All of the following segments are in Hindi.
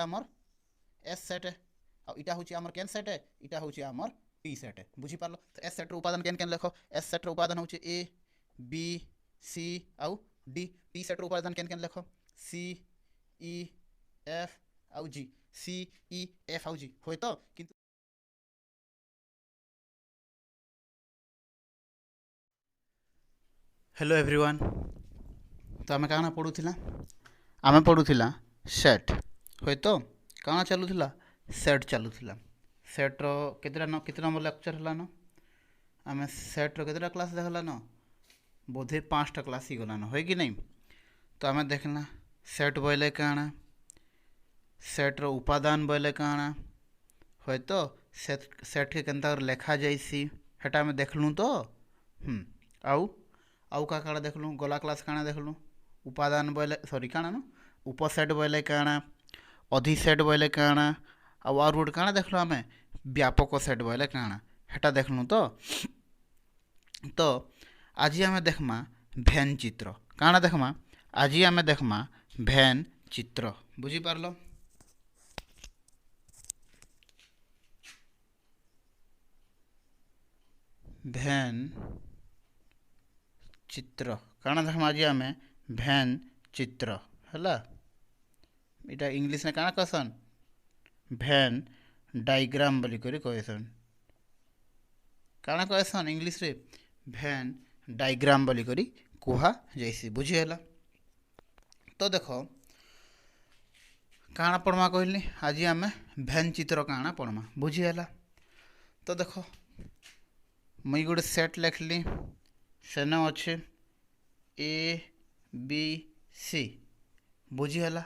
आमर एस सेट आ इटा हूँ आमर केन सेट इटा हूँ आमर टी सेट बुझीपार। तो एस सेट्र उपादान केन केन लेख एस सेट्र उपादान हूँ ए बी सी आउ डी। टी सेट्र उपादान केन केन लेख सी ई एफ आउ जी सी ई एफ आउ जी हुए तो किंतु हेलो एवरीवन। तो आम क्या पढ़ुला आम पढ़ुला सेट हुए तो कौन चलूला सेट चलूला। सेट्र केते नंबर लेक्चर है न आम सेट्र केतेटा क्लास देखला न बोधे 5टा क्लास ही गलान है कि नहीं। तो आम देखना सेट बोले काଣା सेट्र उपादान बोले काଣା हुए तो सेट के केनता लेखा जाइसी हेटा आम देखलु तो आउ आउ का देखलु गला क्लास काଣା देखलु उपादान बोले सॉरी काଣା न उपसेट बोले काଣା अधिसेट बोले काଣା आउ गोटे काଣା देखलु आम व्यापक सेट बोले काଣା हेटा देखलु तो आज आम देखमा भेन चित्र काଣା देखमा आज आम देखमा भेन चित्र बुझीपारल। भेन चित्र काଣା देखमा आज आम भेन चित्र है इटा इंग्लिश में काଣା कहसन भेन डायग्राम बोली करी कहसन काଣା कहसन इंग्लिश रे भेन डायग्राम बोली करी कुहा जैसी बुझीगला। तो देख काଣା पढ़मा कहली आज आम भेन चित्र काଣା पढ़मा बुझीगला। तो देख मुई गोटे सेट लिखली सेन अच्छे ए बी सी बुझीगला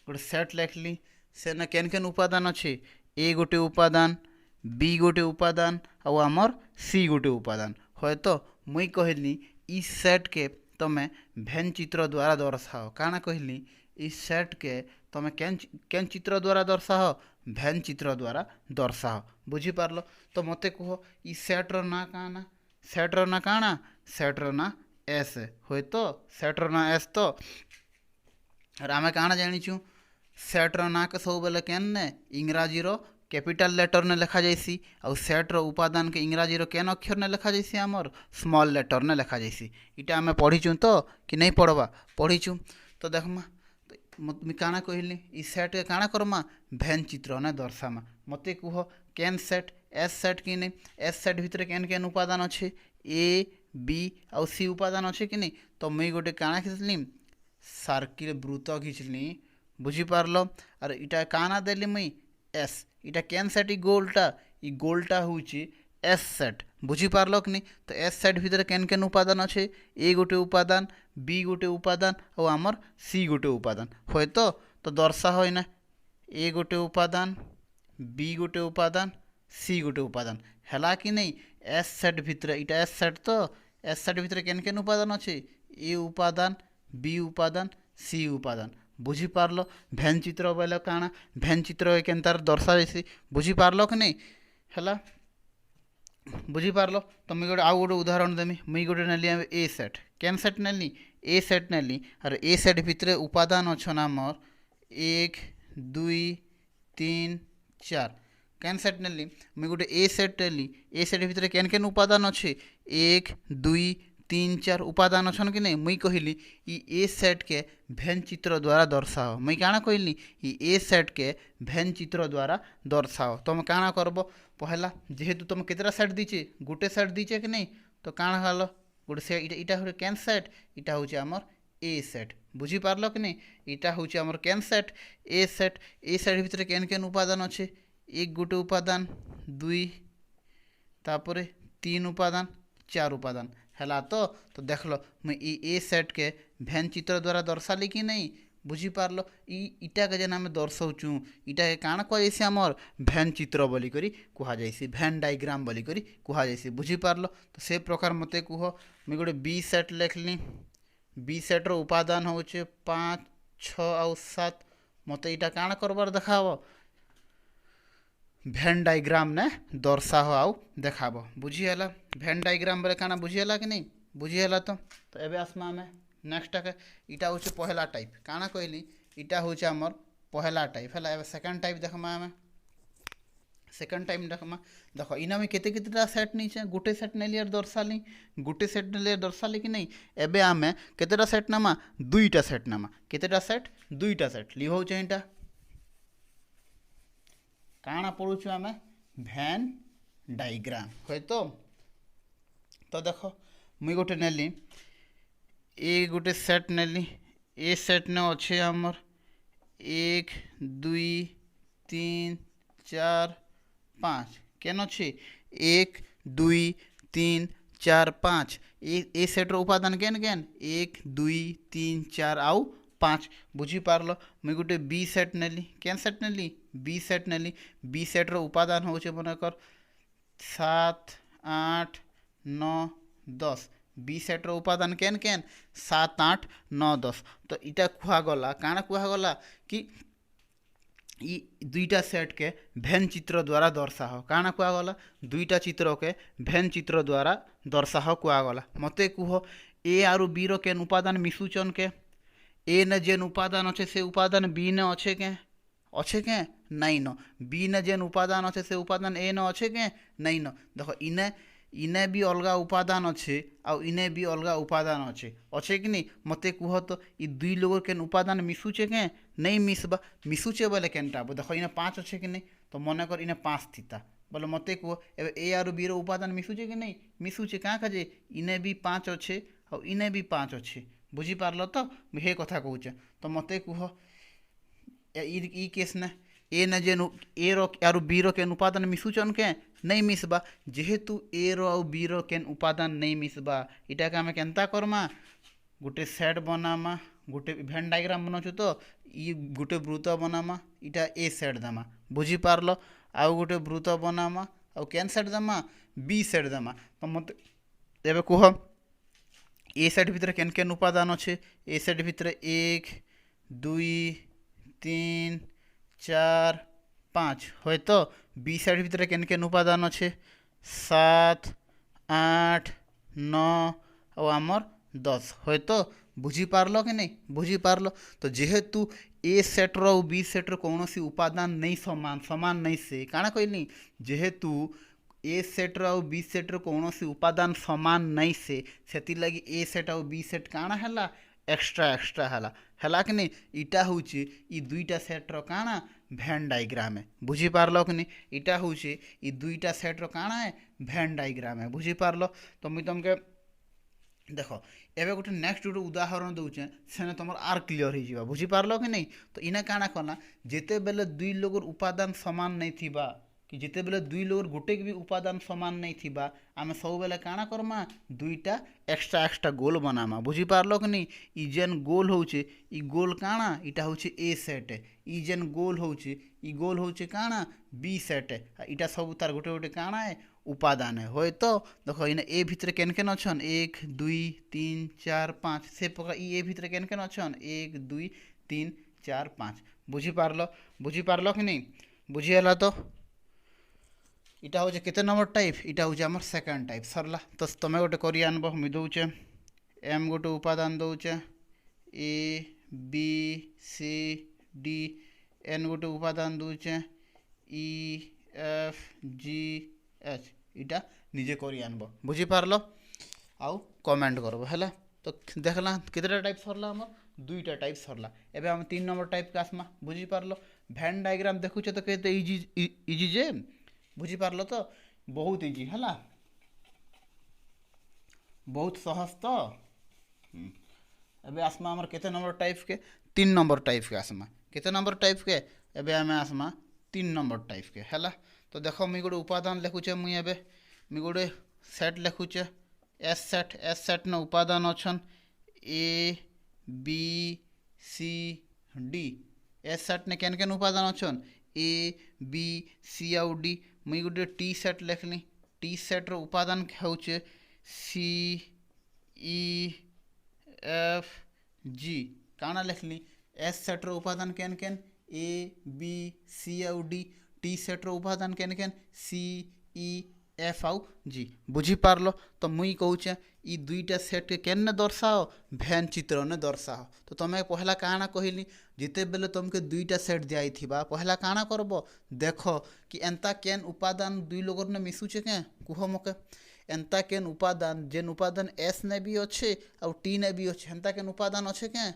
गोटे सेट लिखली सेन केन केन उपादान अच्छे ए गोटे उपादान बी गोटे उपादान आउ आमर सी गोटे उपादान है। तो मुई कहली इ सेट के तमें भेन चित्र द्वारा दर्शाओ काଣା कहली इ सेट के तमें केन चित्र द्वारा दर्शाओ भेन चित्र द्वारा दर्शाओ बुझीपारल। तो मते कह इ सेट्र ना काଣା सेट्र ना काଣା सेट्र ना एस हुए तो सेट्र ना एस। तो आम काଣା जाचु सेट्र ना के सब बेले केन ने इंग्राजी रो कैपिटल लेटर ने लिखा जाइसी आउ सेट्र उपादान के इंग्राजी रो केन अक्षर ने लिखा जाइसी आमर स्मॉल लेटर ने लिखा जाइसी इटा आम पढ़ीचु तो कि नहीं पढ़वा पढ़ीचु। तो देखमा मुझे काଣା कहली इ सेट के काଣା करमा भेन चित्र ने दर्शामा मते कह केन सेट एस सेट कि नहीं एस सेट भितर केन केन उपादान अच्छे ए बी आउ सी उपादान अच्छे कि नहीं। तो मुई गोटे काଣା खींचली सर्किल वृत्त खींचली बुझीपारल और इटा काना देली मुई एस इटा केन सेट इ गोलटा हूँ एस सेट बुझीपारल कि नहीं। तो एस सेट भितर केन केन उपादान अच्छे ए गोटे उपादान बी गोटे उपादान और आमर सी गोटे उपादान हुए तो दर्शा है ना ए गोटे उपादान बी गोटे उपादान सी गोटे उपादान है कि नहीं। एस सेट भितर इटा एस सेट तो एस सेट भितर केन केन उपादान अच्छे ए उपादान बी उपादान सी उपादान बुझीपारल। भेन चित्र बोले काଣା भेन चित्र केनतार दर्शा जाइसी बुझीपारल कि नहीं है बुझीपारल। तो मुझे गोटे आउ गोटे उदाहरण देमी मुई गोटे नेली ए सेट केन सेट नेली ए सेट नेली और ए सेट भितर उपादान अच्छन आमर 1 2 3 4 केन सेट नेली मुई गोटे ए सेट नेली ए सेट भितर केन केन उपादान अच्छे 1 2 3 4 उपादान अच्छन कि नहीं। मुई कहली इ ए सेट के भेन चित्र द्वारा दर्शाओ मुई काଣା कहली इ ए सेट के भेन चित्र द्वारा दर्शाओ। तुम काଣା करब पहला जेहेतु तुम केतटा सेट दीचे गोटे सेट दीचे कि नहीं तो काଣା हल गोटे सेट इटा हूँ केन सेट इटा हूँ आमर ए सेट बुझीपारल कि नहीं इटा हूँ आमर केन सेट ए सेट भितर केन केन उपादान अच्छे एक गोटे उपादान 2 तापर 3 उपादान 4 उपादान है। तो देखल मुझे ए सेट के भेन चित्र द्वारा दर्शाली कि नहीं बुझीपारल इटा के जेन आम दर्शाऊँ इटा के काଣା कहुसी आमर भेन चित्र बोली करी कहुसी भेन डायग्राम बोली करी कहुसी बुझीपारल। तो से प्रकार मते कह मुझे गोटे बी सेट लिखली बी सेट्र उपादान हूँ 5 6 आउ 7 मते इटा काଣା करबार देखा भेन डायग्राम ने दर्शा हो आउ देखा बुझीगला भेन डायग्राम बोले काଣା बुझीगला कि नहीं बुझीगला। तो एबे आसमा आमे नेक्स्ट इटा हूँ पहला टाइप काଣା कहली इटा हूँ आमर पहला टाइप है। सेकेंड टाइप देखमा आम सेकेंड टाइम देखमा देख इन आम केतेटा सेट नहीं गोटे सेट नेली दर्शाली गोटे सेट नेली दर्शाली कि नहीं एबे आम केतेटा सेट नमा दुईटा सेट नमा केतेटा सेट दुईटा सेट लिखौ एटा काना पढ़ुछु आम भेन डायग्राम है तो देख मुई गोटे नेली ए गोटे सेट नेली ए सेट ने अच्छे आमर 1 2 3 4 5 केन अच्छे 1 2 3 4 5 ए सेट्र उपादान केन केन 1 2 3 4 आउ 5 बुझी पारल मुई गोटे बी सेट नेली केन सेट नेली बी सेट नेली बी सेट्र उपादान होचे मनकर 7 8 9 10 बी सेट्र उपादान केन केन 7 8 9 10 तो इटा कुहागला काना कुहागला कि ई दुईटा सेट के भेन चित्र द्वारा दर्शाह काना कुहागला दुईटा चित्र के भेन चित्र द्वारा दर्शाह कुहागला मते कुह ए आरु बी रो केन उपादान मिसुचन के ए न जेन उपादान अच्छे से उपादान बी न अच्छे के नहीं न बी न जेन उपादान अच्छे से उपादान ए न अच्छे के नहीं न देख इने भी अलगा उपादान अच्छे आउ इने भी अलगा उपादान अच्छे कि नहीं मते कुह तो ई दुई लोगर केन उपादान मिसुचे के नहीं मिसबा मिसुचे बोले केनटा देख इने 5 अच्छे कि नहीं तो मन कर इने 5 थीता बोले मते कुह एबे ए आरु बी रो उपादान मिसुचे कि नहीं मिसुचे क्या काजे इने भी 5 अच्छे आउ इने भी 5 अच्छे बुझी पारल तो हे कथा कहूचे तो मते कुह ई केस ने ए न जेन ए रो आरु बी रो केन उपादान मिसुचन के नहीं मिसबा जेहेतु ए रो आउ बी रो केन उपादान नहीं मिसबा इटा के आमे केनता करमा गोटे सेट बनामा गोटे भेन डायग्राम बनाचु तो ई गोटे वृत्त बनामा इटा ए सेट देमा बुझी पारल आउ गोटे वृत्त बनामा आउ केन सेट देमा बी सेट देमा तो मत एबे कुह ए सेट भितर केन केन उपादान अच्छे ए सेट भितर 1 2 3 4 5 है तो बी सेट भितर केन केन उपादान अच्छे 7 8 9 और आमर 10 है तो बुझी पारल कि नहीं बुझी पारल तो जेहेतु ए सेट्र और बी सेट्र कौन सी उपादान नहीं समान नहीं से काना कहली जेहेतु ए सेट्र और बी सेट्र कौन सी उपादान समान नहीं से लगी ए सेट और बी सेट काना है एक्स्ट्रा है कि नहीं इटा हूँ ई दुईटा सेट्र काना भेन डायग्राम है बुझी पारल कि नहीं इटा हूँ ई दुईटा सेट्र काना है भेन डायग्राम है बुझी पारल तो मुझे तुमके देख एवं गोटे नेक्स्ट गोटे उदाहरण दूचे से तुम आर क्लीयर हो बुझी पारल कि नहीं तो इना काना कला जिते बेले दुई लोगर उपादान समान नहीं थिबा कि जिते बेले दुई लोगर गोटे भी उपादान समान नहीं थिबा आमे सब बेले काना करमा दुईटा एक्स्ट्रा गोल बनामा बुझी पारल कि नहीं ई जेन गोल होचे ई गोल काना इटा होचे ए सेट ई जेन गोल होचे ई गोल होचे काना बी सेट इटा सब तार गोटे गोटे काना है उपादान है तो देख इन ए भितर केन केन अच्छन 1 2 3 4 5 से प्रकार ए भितर केन केन अच्छन 1 2 3 4 5 बुझी पारल कि नहीं बुझीगला तो इटा हूँ केते नंबर टाइप इटा हूँ आम सेकेंड टाइप सरला तो तुम्हें गोटे कर आनब मुझे दौचे एम गोटे उपादान दौचे A B C D N गोटे उपादान दौचे ई एफ जी एच इटा निजे कर आनब बुझी पारल आउ कमेंट करब है तो देखला केतेटा टाइप सरला आम दुईटा टाइप सरला एबे हम 3 नंबर टाइप के आसमा बुझी पारल भेन डायग्राम देखुचे तो केते इजी जे बुझी पारल तो बहुत इजी है बहुत सहज तो एबे आसमा हमर केते नंबर टाइप के 3 नंबर टाइप के आसमा केते नंबर टाइप के एबे आमे आसमा 3 नंबर टाइप के है तो देख मुई गोटे उपादान लिखुचे मुई एबे मुई गोटे सेट लिखुचे एस सेट न उपादान अच्छन A B C D S सेट ने केन केन उपादान अच्छन ए बी सी आउ डी मुई गोटे टी सेट लिखली टी सेट्र उपादान होचे सी ई एफ जी काना लिखली एस सेट्र उपादान केन केन ए बी सी आउ डी टी सेट्र उपादान केन केन सी ई एफ आउ जी बुझी पारलो। तो मुई कहूचे ई दुईटा सेट के केन दर्शाओ भैन चित्र ने दर्शाओ। तो तुम्हें पहला काना कहली जिते बेले तुमके दुईटा सेट दियाई थिबा पहला काना करबो देखो कि एंता केन उपादान दुई लोगर ने मिसुचे के कुह मके एंता केन उपादान जेन उपादान एस ने भी अच्छे और टी ने भी अच्छे एंता केन उपादान अच्छे के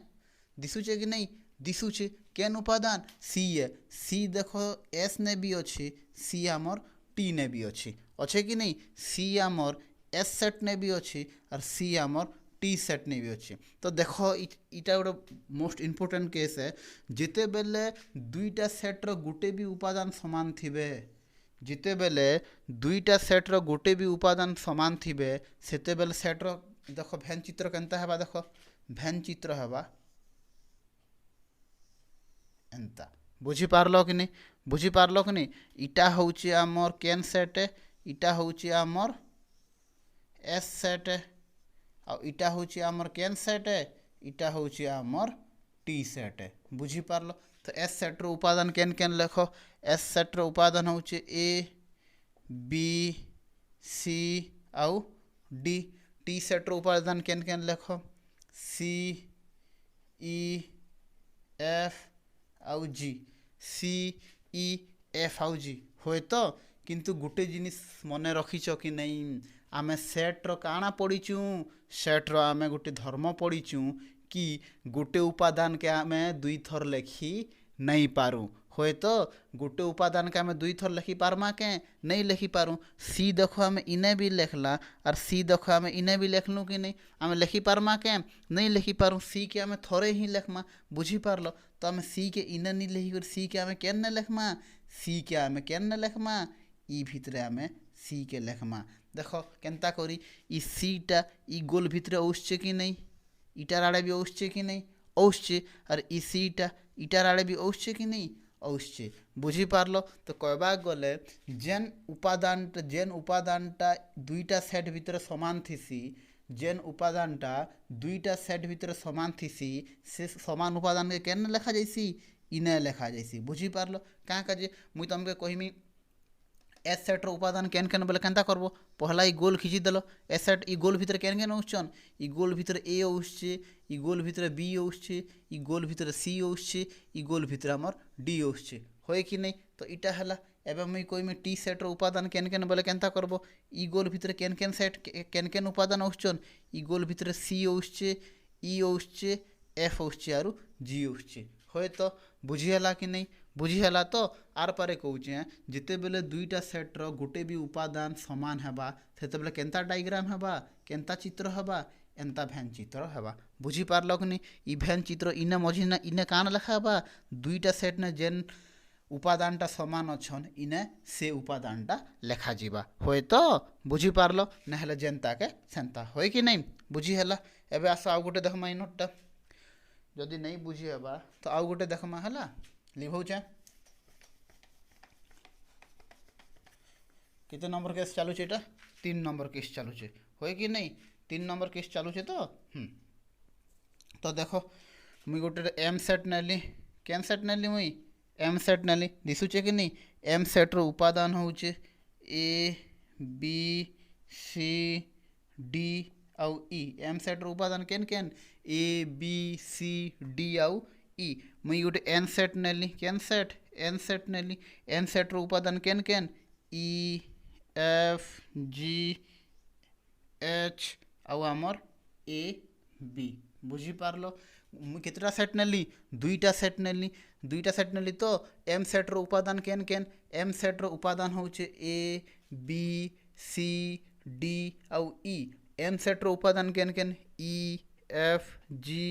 दिशुचे कि नहीं दिशुचे केन उपादान सी है सी देखो एस ने भी अच्छे सी आमर टी ने भी अच्छे कि नहीं सी आमर एस सेट ने भी अच्छे और सी आमर टी सेट ने भी अच्छे। तो देखो इटा गोटे मोस्ट इम्पोर्टेंट केस है जिते बेले दुईटा सेट्र गोटे भी उपादान समान थिबे जिते बेले दुईटा सेट्र गोटे भी उपादान समान थिबे सेते बेले सेट्र देखो भैन चित्र केनता हेबा देखो भैन चित्र हेबा एंता बुझी पारलो कि नहीं बुझी पारलो कि नहीं इटा होची आमर केन सेट इटा होची आमर एस सेट आ इटा होची आमर केन सेट इटा होची आमर टी सेट बुझी पारलो। तो एस सेट्र उपादान केन केन लेखो एस सेट्र उपादान होची ए बी सी आउ डी टी सेट्र उपादान केन केन लेखो सी ई एफ आउ जी सी ई एफ आउ जी हुए तो किंतु गोटे जिनिस मन रखीच कि नहीं आमे सेट्र काଣା पढ़ीचु सेट्र आमे गोटे धर्म पढ़ीचु कि गोटे उपादान के आमे दुई थर लेखी नहीं पारू हुए तो गोटे उपादान के आमे दुई थर लेखी पारमा के नहीं लेखी पारू सी देखो आमे इने भी लेखला और सी देखो आमे इने भी लेखलू कि नहीं आमे लेखी पारमा के नहीं लेखी पारू सी के आमे थोड़े ही लेखमा बुझी पारलो। तो आमे सी के इने नहीं लेखी कर सी के आमे केन लेखमा सी के आमे केन लेखमा ई भितरे आमे सी के लेखमा देखो केनता करी ई सीटा ई गोल भितरे औसचे कि नहीं इटार आड़े भी औसचे कि नहीं औसचे और ई सीटा इटार आड़े भी औसचे कि नहीं औसचे बुझी पारलो। तो कहबा गले जेन उपादानटा दुईटा सेट भितरे समान थिसी जेन उपादानटा दुईटा सेट भितरे समान थिसी से समान उपादान के केन लेखा जाइसी इने लेखा जाइसी बुझी पारलो। क्या काजे मुई तुमके कहमी एस सेट्र उपादान केन केन बोले केनता करबो पहला ई गोल खिंची देलो एस सेट ई गोल भितर केन केन औसचन ई गोल भितर ए औसचे ई गोल भितर बी औसचे ई गोल भितर सी औसचे ई गोल भितर आमर डी औसचे होय कि नहीं। तो इटा हला एबे मुई कहमी टी सेट्र उपादान केन केन बोले केनता करबो ई गोल भितर केन केन सेट केन केन उपादान औसचन ई गोल भितर सी औसचे ई औसचे एफ औसचे आरु जी औसचे होय तो बुझीगला कि नहीं बुझीगला। तो आर पारे कहूचे जिते बेले दुईटा सेट्र गोटे भी उपादान समान हेबा सेते बेले केनता डायग्राम हेबा केनता चित्र हेबा एंता भैन चित्र हेबा बुझी पारलो कि नहीं ई भैन चित्र इने मझी ना इने कान लेखा हेबा दुईटा सेट ने जेन उपादानटा समान अच्छन इने से उपादानटा लेखा जीवा होय तो बुझी पारलो नहेले जेनता के सेंता होय कि नहीं बुझीगला। एबे आस आउ गोटे देखमा इ नोटटा जदि नहीं बुझी हेबा तो आउ गोटे देखमा हला लिखौचे कितने नंबर केस चालू छे 3 नंबर केस चालू छे होय कि नहीं 3 नंबर केस चालू छे। तो देखो मुई गोटे एम सेट नेली केन सेट नेली मुई एम सेट नेली दिशुचे कि नहीं एम सेट्र उपादान होचे ए बी सी डी आउ ई एम सेट्र उपादान केन केन ए बी सी डी आउ ई मुई गोटे एन सेट नेली केन सेट एन सेट नेली एन सेट्र उपादान केन केन ई एफ जी एच आउ आमर ए बी बुझी पारलो। मुई केतटा सेट नेली दुईटा सेट नेली तो एम सेट्र उपादान केन केन एम सेट्र उपादान होचे ए बी सी डी आउ ई एम सेट्र उपादान केन केन ई एफ जी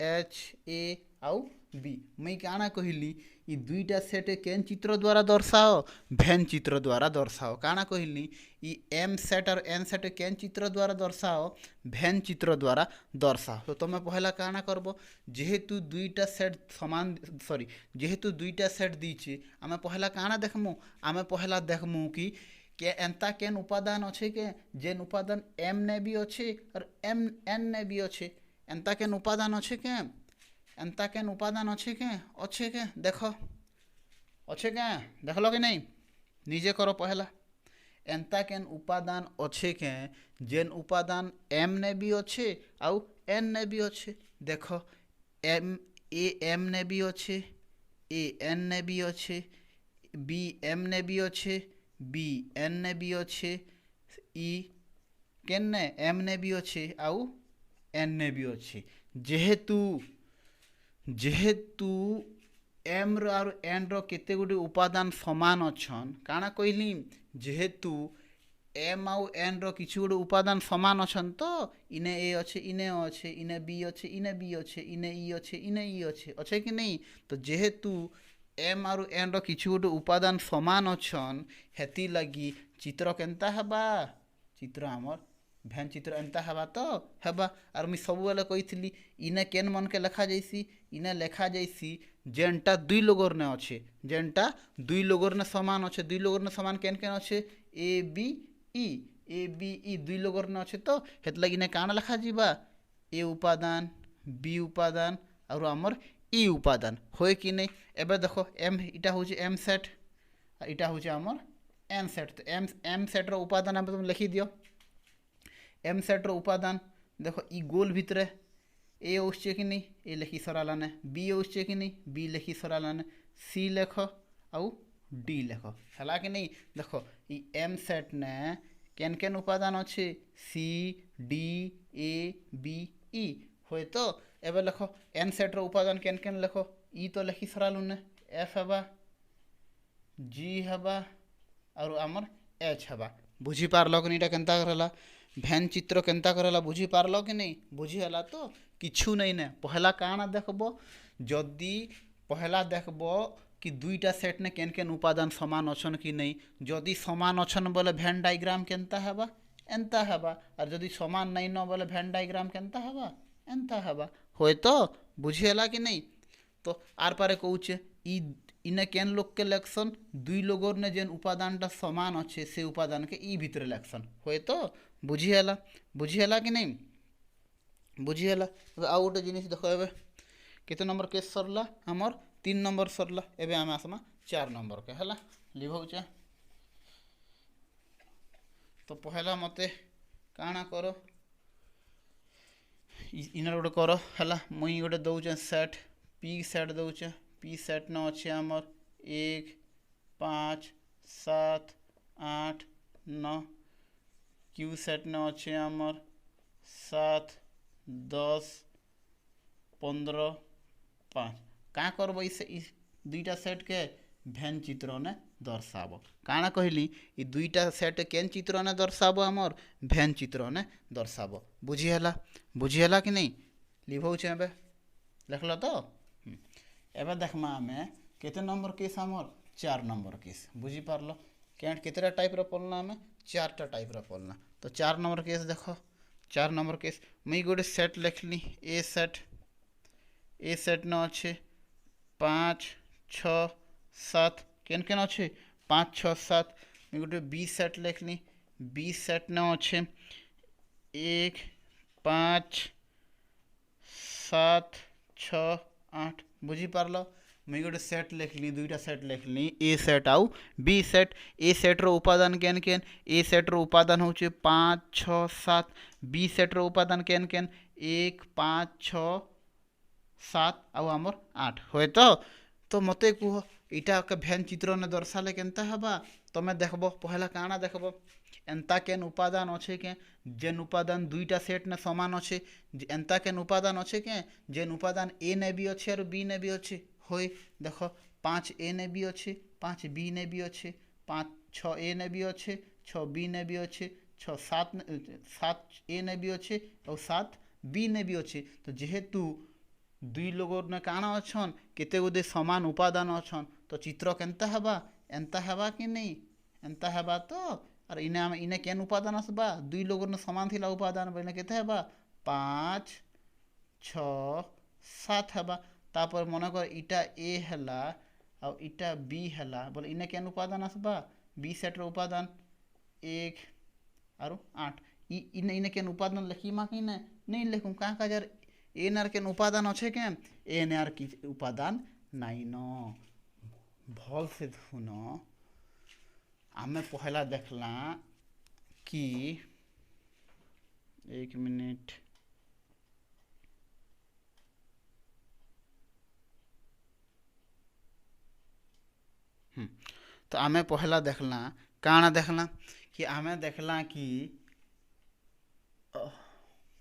एच ए आउ बी मुई काଣା कहली ई दुईटा सेट केन चित्र द्वारा दर्शाओ भैन चित्र द्वारा दर्शाओ काଣା कहली ई एम सेट और एन सेट केन चित्र द्वारा दर्शाओ भैन चित्र द्वारा दर्शाओ। तो तुम पहला काଣା करबो जेहेतु दुईटा सेट समान सॉरी जेहेतु दुईटा सेट दीचे आमे पहला काଣା देखमु आमे पहला देखमु कि के एंता केन उपादान अच्छे के जेन उपादान एम ने भी अच्छे और एम एन ने भी अच्छे एंता केन उपादान अच्छे के एंता केन उपादान अच्छे के देखो अच्छे के देखलो कि नहीं निजे करो पहला एंता केन उपादान अच्छे के जेन उपादान एम ने भी अच्छे आउ एन ने भी अच्छे। देख एम ए एम ने भी अच्छे, ए एन ने भी अच्छे, बी एम ने भी अच्छे, बी एन ने भी अच्छे, ई केन ने एम ने भी अच्छे आउ एन ने भी अच्छे। जेहेतु जेहेतु एम रो एन रो केते गुडी उपादान समान अच्छन काना कहली जेहेतु एम आउ एन रो किछु गुडी उपादान समान अच्छन तो इने ए अच्छे इने अच्छे इने बी अच्छे इने बी अच्छे इने ई अच्छे इने ई अच्छे अच्छे कि नहीं। तो जेहेतु एम आउ एन रो किछु गुडी उपादान समान अच्छन हेती लगी चित्र केनता हबा चित्र हमर भैन चित्र एंता हवा तो हेबा। आर मुई सब बेले कही इने केन मन के लिखा जाइसी इने लिखा जाइसी जेनटा दुई लोगर ने अच्छे जेनटा दुई लोगर ने समान अच्छे दुई लोगर ने समान केन केन अच्छे ए बी ई दुई लोगर ने अच्छे तो हेत लगी ने काना लिखा जीवा ए उपादान बी उपादान और आमर ई उपादान होय कि नहीं। एबे देखो एम इटा होचे एम सेट इटा होचे आमर एन सेट। तो एम सेट रो उपादान आप तुम लिखी दियो एम सेट रो उपादान देखो ई गोल भितर ए उसचे कि नहीं ए लिखी सरालाने बी उसचे कि नहीं बी लिखी सरालाने सी लेख आउ डी लेख है कि नहीं। देखो ई एम सेट ने केन केन उपादान अच्छे C D A B E हुए तो एबे लेखो एन सेट रो उपादान केन केन लेखो ई तो लिखी सरालुने एफ हबा जी हबा और आमर एच हबा। बुझी पारल कि नहीं केनता करला भैन चित्र केनता करला बुझी पारल कि नहीं बुझीगला तो किछु नहीं ने पहला काना देखबो जदि पहला देखबो कि दुईटा सेट ने केन केन उपादान समान अच्छन कि नहीं जदि समान अच्छन बोले भैन डायग्राम केनता हबा एंता हबा और जदि समान नहीं न बोले भैन डायग्राम केनता हबा एंता हबा होय तो बुझीगला कि नहीं। तो आर पारे कहूचे ई इने केन लोग के लेक्शन दुई लोगोर ने जेन उपादानटा समान अच्छे से उपादान के ई भितर लेक्शन होय तो बुझीगला कि नहीं बुझीगला। आउ गोटे जिनिस देख ए केते नंबर केस सरला हमर 3 नंबर सरला एबे आम आसमा 4 नंबर के है लिभौचे। तो पहला मते काना करो इनर गोटे कर है मुई गोटे दौचे सेट पी सेट दौचे पी सेट न अच्छे आमर 1 5 7 8 9 क्यू सेट न अच्छे आमर 7 10 15 5 क्या करब इस दुईटा सेट के भैन चित्र ने दर्शाब काना कहली ई दुईटा सेट केन चित्र ने दर्शाब आमर भैन चित्र ने दर्शाब बुझीगला कि नहीं लिभौचे एबे लिखल तो एबे देखमा आमे केते नंबर केस आमर 4 नंबर केस बुझी पारल केतेटा टाइप रो पढ़ना आमे 4टा टाइप रो पढ़ना। तो 4 नंबर केस देख 4 नंबर केस मुई गोटे सेट लिखली ए सेट न अच्छे 5 6 7 केन केन अच्छे 5 6 7 मुई गोटे बी सेट लिखली बी सेट न अच्छे 1 5 7 6 8 बुझी पारल। मुई गोटे सेट लिखली दुईटा सेट लिखली ए सेट आउ बी सेट ए सेट रो उपादान केन केन ए सेट रो उपादान होचे 5 6 7 बी सेट रो उपादान केन केन 1 5 6 7 आउ आमर 8 होय तो मते कुह इटा के भैन चित्र ने दर्शाले केनता हबा तमे देखबो पहला काना देखबो एंता केन उपादान अच्छे के जेन उपादान दुईटा सेट ने समान अच्छे एंता केन उपादान अच्छे के जेन उपादान ए ने भी अच्छे और बी ने भी अच्छे होय देखो 5 ए ने भी अच्छे 5 बी ने भी अच्छे 5 6 ए ने भी अच्छे 6 बी ने भी अच्छे 6 7 ए ने भी अच्छे और 7 बी ने भी अच्छे। तो जेहेतु दुई लोगोर ने काना अच्छन केते गोदे समान उपादान अच्छन तो चित्र केनता हबा एंता हबा कि नहीं एंता हबा तो और इने केन उपादान आसबा दुई लोगोर ने समान थिला उपादान बोले केते हबा 5 6 7 हबा। तापर मन कर इटा ए हला और इटा बी हला बोले इने केन उपादान आसबा बी सेट रो उपादान 1 और 8 इने इने केन उपादान लिखीमा कि नहीं लिखूँ का जार एन आर केन उपादान अच्छे के एन आर की उपादान नाई न भल से धुन आमे पहला देखला कि 1 मिनट तो आमे पहला देखला काना देखला कि आमे देखला कि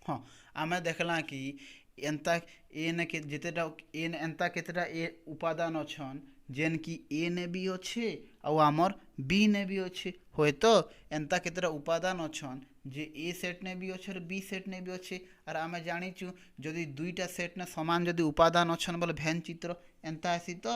हाँ आमे देखला कि एंता एन के जितेटा एन एंता केतेटा ए उपादान अछन जेन कि ए ने भी अच्छे और आमर बी ने भी अच्छे होय तो एंता केतेटा उपादान अछन जे ए सेट ने भी अच्छे और बी सेट ने भी अच्छे और आमे जानिचु जदि दुईटा सेट ने समान जदि उपादान अछन बोले भैन चित्र एंता आसी तो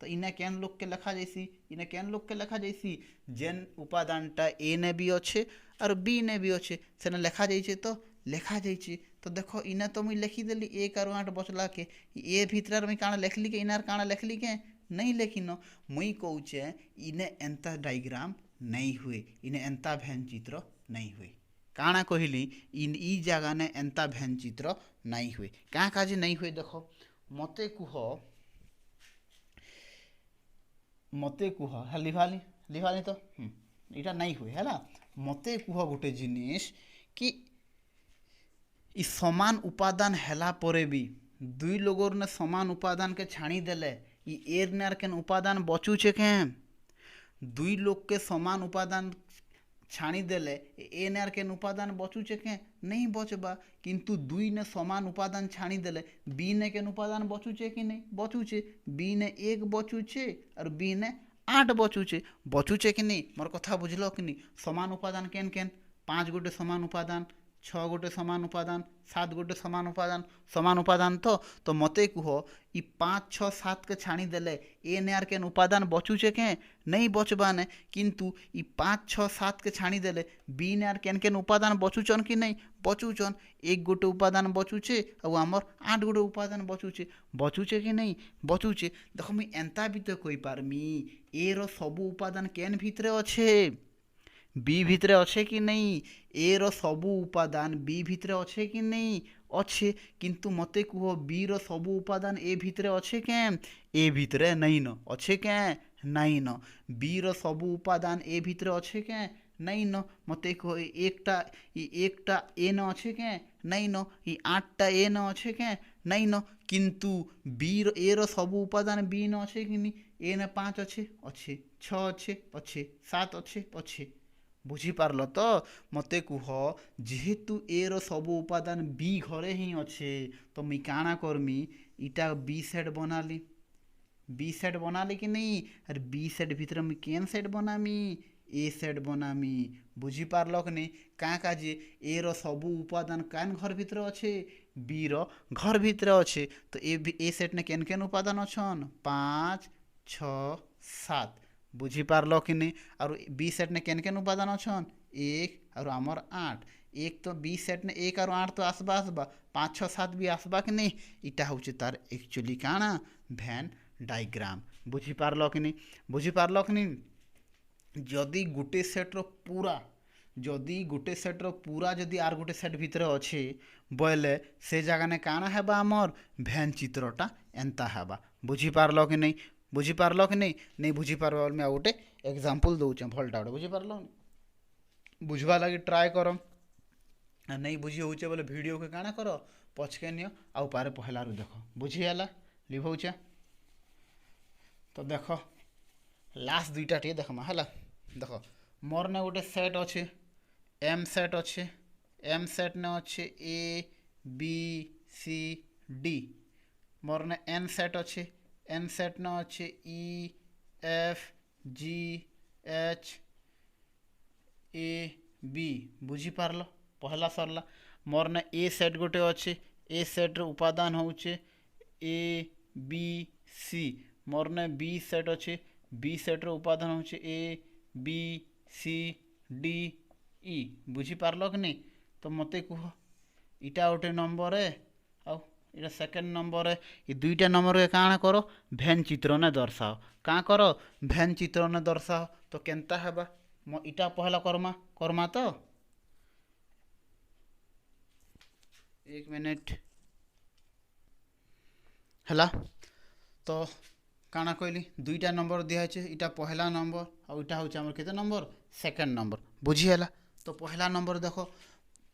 इने केन लोग के लिखा जैसी इने केन लोग के लिखा जैसी जेन उपादानटा ए ने भी अच्छे और बी ने भी अच्छे सेने लिखा जाइए तो लिखा जाइए तो देखो इने तो मुई लिखिदेली 1 और 8 बचला के ए भितर मुई काଣା लिखली के इनार काଣା लिखली के नहीं लिखिन मुई कहूचे इने एंता डायग्राम नहीं हुए इने एंता भैन चित्र नहीं हुए काଣା कहली इन ई जगह ने एंता भैन चित्र नहीं हुए क्या काजे नहीं हुए देखो मते कुह हाँ लिभाली तो इटा नहीं हुए है मते कुह गोटे जिनिस कि इ समान उपादान हैला परे भी दुई लोगों ने समान उपादान के छाणी देले इ एर ने केन उपादान बचुचे के दुई लोग के समान उपादान छाणी देले ए ने केन उपादान बचुचे के नहीं बचबा किंतु दुई ने समान उपादान छाणी देले बी ने केन उपादान बचुचे कि नहीं बचुचे बी ने 1 बचुचे और बी ने 8 बचुचे कि नहीं मोर कथा बुझलो कि नहीं समान उपादान केन केन 5 गोटे समान उपादान 6 गोटे समान उपादान 7 गोटे समान उपादान तो मते कुह इ 5 6 7 के छाणी देले ए ने केन उपादान बचुचे के नहीं बचबा ने किंतु इ 5 6 7 के छाणी देले बी ने केन केन उपादान बचुचन कि नहीं बचुचन 1 गोटे उपादान बचुचे और आमर 8 गोटे उपादान बचुचे कि नहीं बचुचे देखो मुई एंता भी तो कहि पारमी ए रो सबु उपादान केन भितरे अच्छे बी भितरे अच्छे कि नहीं ए रो सबु उपादान बी भितरे अच्छे कि नहीं अच्छे किंतु मते कुह बी रो सबु उपादान ए भितरे अच्छे के ए भितरे नहीं न अच्छे के नहीं न बी रो सबु उपादान ए भितरे अच्छे के नहीं न मते कुह एकटा ए न अच्छे के नहीं न इ 8टा ए न अच्छे के नहीं न किंतु बी रो ए रो सबु उपादान बी न अच्छे कि नहीं ए ने 5 अच्छे 6 अच्छे 7 अच्छे बुझीपारल तो मते कुह जेहेतु ए रो सबु उपादान बी घरे ही अच्छे तो मुई काଣା करमी इटा बी सेट बनाली कि नहीं अरे बी सेट भीतर मुई केन सेट बनामी ए सेट बनामी बुझीपारल कि नहीं क्या काजे ए रो सबु उपादान कान घर भीतर अच्छे बी रो घर भीतर अच्छे तो ए सेट ने केन केन उपादान अच्छन 5 6 7 बुझीपारल कि नहीं और बी सेट ने केन केन उपादान अच्छन 1 और आमर 8 एक तो बी सेट ने 1 और 8 तो आसबा 5 6 7 भी आसबा कि नहीं इटा हूँ तार एक्चुअली काଣା भैन डायग्राम बुझीपारल कि नहीं जदि गोटे सेट्र पूरा जदि आर गोटे सेट भितर अच्छे बोले से जगह ने काଣା हेबा आमर भैन चित्रटा एंता हेबा बुझीपारल कि नहीं बुझीपार मैं गोटे एग्जांपल दूचे भलटा गोटे बुझीपारल बुझवा लगी ट्राए कर नहीं बुझी होचे बोले वीडियो के काଣା कर पछके नियो आउ पारे पहलारू देख बुझीगला लिभौचे तो देख लास्ट दुईटा टे देखमा है देख मोर ने गोटे सेट अच्छे एम सेट ने अच्छे ए बी सी डी मोर ने एन सेट अच्छे एन सेट न अच्छे E F G H A B बुझीपारल पहला सरला मोर ने ए सेट गोटे अच्छे ए सेट्र उपादान होचे ए बी सी मोर ने बी सेट अच्छे बी सेट्र उपादान होचे ए बी सी डी ई बुझीपारल कि नहीं तो मते कुह इटा गोटे नंबर है आउ इटा सेकेंड नंबर है ये दुईटा नंबर के काଣା करो भैन चित्र ने दर्शाओ क्या करो भैन चित्र ने दर्शाओ तो केनता हेबा इटा पहला करमा तो 1 मिनट है तो काଣା कहली दुईटा नंबर दिखाई इटा पहला नंबर और इटा हूँ आम केते नंबर सेकेंड नंबर बुझीगला। तो पहला नंबर देख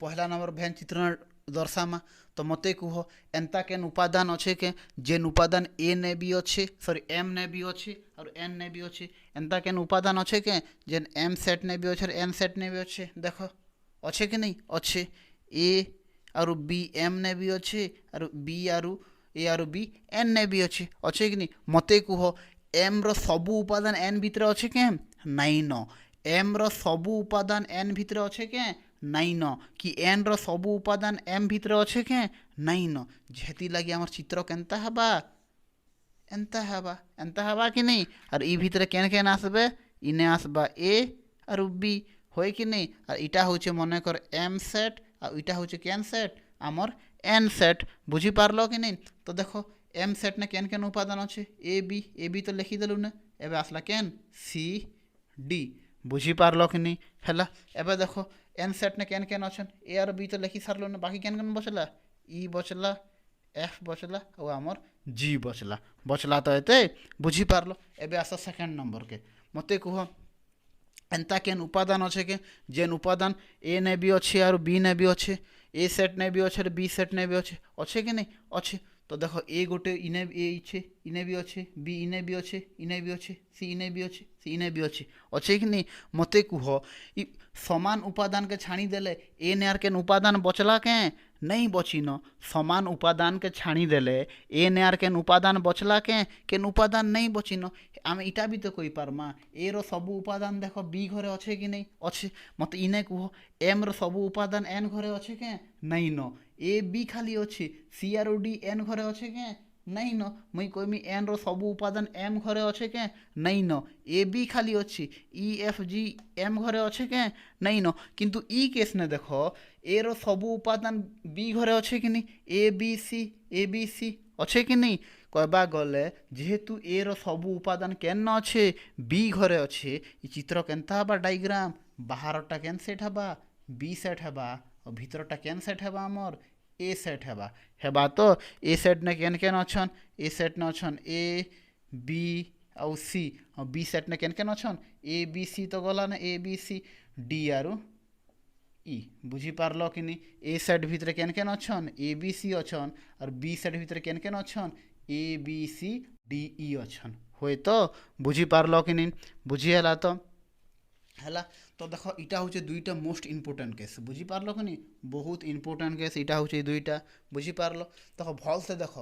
पहला नंबर भेन चित्रण दर्शामा तो मते कह एंता केन उपादान अच्छे के जेन उपादान ए ने भी अच्छे सॉरी एम ने भी अच्छे और एन ने भी अच्छे एंता केन उपादान अच्छे के जेन एम सेट ने भी अच्छे एन सेट ने भी अच्छे देख अच्छे कि नहीं अच्छे ए और बी एम ने भी अच्छे और बी और ए और बी एन ने भी अच्छे कि नहीं मते कह एम रो सबू उपादान एन भितर अच्छे के नाई न एम रो सबू उपादान एन भितर अच्छे के नाई न कि एन रो सबू उपादान एम भितर अच्छे के नाई न जेती लगी आमर चित्र केनता हबा एंता हबा कि नहीं और ई भितर केन केन आसबे इने आसबा ए और बी होय कि नहीं और इटा होचे मने कर एम सेट और इटा होचे केन सेट आमर एन सेट बुझी पारलो कि नहीं। तो देखो एम सेट ने केन केन उपादान अच्छे ए बी तो लिखिदेलु ने एबे आसला केन सी डी बुझी पारलो कि नहीं है। एबे देखो एन सेट ने केन केन अच्छन ए और बी तो लिखि सारलो ने बाकी केन केन बचला ई बचला एफ बचला और आमर जी बचला तो एते बुझी पारलो। एबे आस सेकेंड नंबर के मते कह एंता केन उपादान अच्छे के जेन उपादान ए ने भी अच्छे और बी ने भी अच्छे ए सेट ने भी अच्छे और बी सेट ने भी अच्छे कि नहीं अच्छे। तो देखो ए गोटे इने इने भी अच्छे बी इने भी अच्छे सी इने भी अच्छे कि नहीं मते कह समान उपादान के छाणी देले ए ने आर केन उपादान बचला के नहीं बची न समान उपादान के छाणी देले ए ने आर केन उपादान बचला के केन उपादान नहीं बची न आम इटा भी तो कही पारमा ए रो सबू उपादान देख बी घरे अच्छे कि नहीं अच्छे मत इने कह एम रो सबू उपादान एन घरे अच्छे के नहीं न ए बी खाली अच्छे सी आर डी एन घरे अच्छे के नहीं न मुई कहमी एन रो सबू उपादान एम घरे अच्छे के नहीं न ए बी खाली अच्छी ई एफ जी एम घरे अच्छे के नहीं न किंतु ई केस ने देख ए रो सबू उपादान बी घरे अच्छे कि नहीं ए बी सी अच्छे कि नहीं कहबा गले जेहेतु ए रो सबू उपादान केन अच्छे बी घरे अच्छे ई चित्र केनता हबा डायग्राम बाहरटा केन सेट हबा बी सेट हबा और भीतरटा केन सेट हबा आमर ए सेट हेबा तो ए सेट ने केन केन अच्छन ए सेट ने अच्छन ए बी और सी और बी सेट ने केन केन अच्छन ए बी सी तो गला ना ए बी सी डी आर ई बुझी पारलो कि नहीं ए सेट भितर केन केन अच्छन ए बी सी अच्छन और बी सेट भितर केन केन अच्छन A B C D E अच्छन होए तो बुझी पारलो कि नहीं बुझीगला तो है। तो देख इटा हूँ दुईटा मोस्ट इम्पोर्टाट केस बुझी पारल कि नहीं बहुत इम्पोर्टाट केस इटा हूँ दुईटा बुझी पारल। देख भल से देख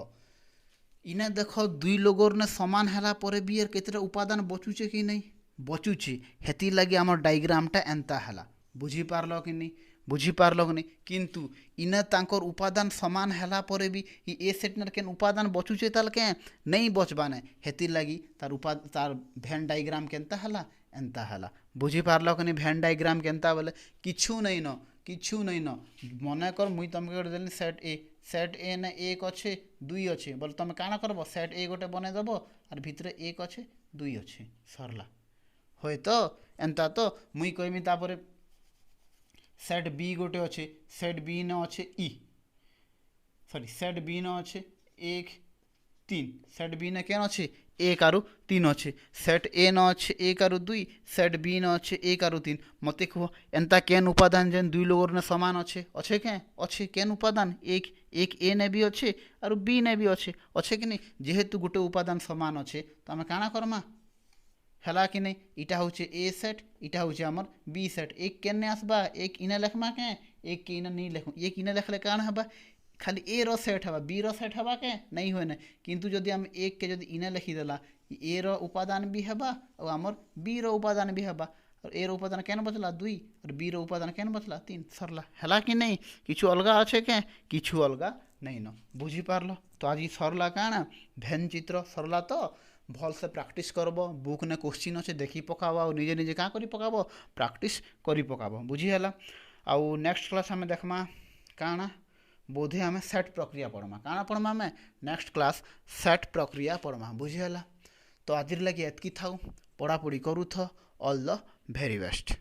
इने देख दुई लोगर ने समान है पर भी यार केतटा उपादान बचुचे कि नहीं बचुचे हेती लगे आम डायग्रामटा एंता है बुझी पारल कि नहीं बुझी पारल कि नहीं किंतु इने तांकर उपादान समान है पर भी ए सेटनर केन उपादान बचुचे ताल के नहीं बचबाने हेती लगी तार भेन डायग्राम केनता है एंता है बुझी पारल कि नहीं भेन डायग्राम केनता बोले किछु नहीं न मन कर मुई तुमके देली सेट ए ने एक अच्छे दुई अच्छे बोले तुम काना करब सेट ए गोटे बने देव और भितर एक अच्छे दुई अच्छे सरला होए तो एंता तो मुई कहमी तापर सेट बी गोटे अच्छे सेट बी न अच्छे ई सॉरी सेट बी न अच्छे एक तीन सेट बी ने केन अच्छे एक आरु तीन अच्छे सेट ए न अच्छे एक आरु दुई सेट बी न अच्छे एक आरु तीन मते कह एंता केन उपादान जेन दुई लोगर ने समान अच्छे के अच्छे केन उपादान एक ए ने भी अच्छे और बी ने भी अच्छे कि नहीं जेहेतु गोटे उपादान समान अच्छे तो आम काना करमा है कि नहीं इटा हूँ ए सेट इटा हूँ आमर बी सेट एक केने आसबा एक इने लिखमा के एक के इने नहीं लिखूँ एक इने लिखले काण हबा खाली ए रो सेट हवा बी रो सेट हवा के नहीं हुए ना किंतु जदि आम एक के जदि इने लिखिदेला ए रो उपादान भी हवा और आमर बी रो उपादान भी हवा और ए रो उपादान केन बचला दुई और बी रो उपादान केन बचला तीन सरला है कि नहीं किछु अलगा अच्छे के किछु अलगा नहीं न बुझी पारल। तो आज सरला काण भेन चित्र सरला तो भल से प्रैक्टिस करब बुक ने क्वेश्चन अच्छे देखी पकाब और निजे निजे क्या करी पकाब प्रैक्टिस करी पकाब बुझीगला। आउ नेक्स्ट क्लास आम देखमा काण बोधे आम सेट प्रक्रिया पढ़मा काण पढ़मा आम नेक्स्ट क्लास सेट प्रक्रिया पढ़मा बुझीगला। तो आज लगे एतकी थाउ पढ़ापढ़ी करूथ ऑल द वेरी बेस्ट।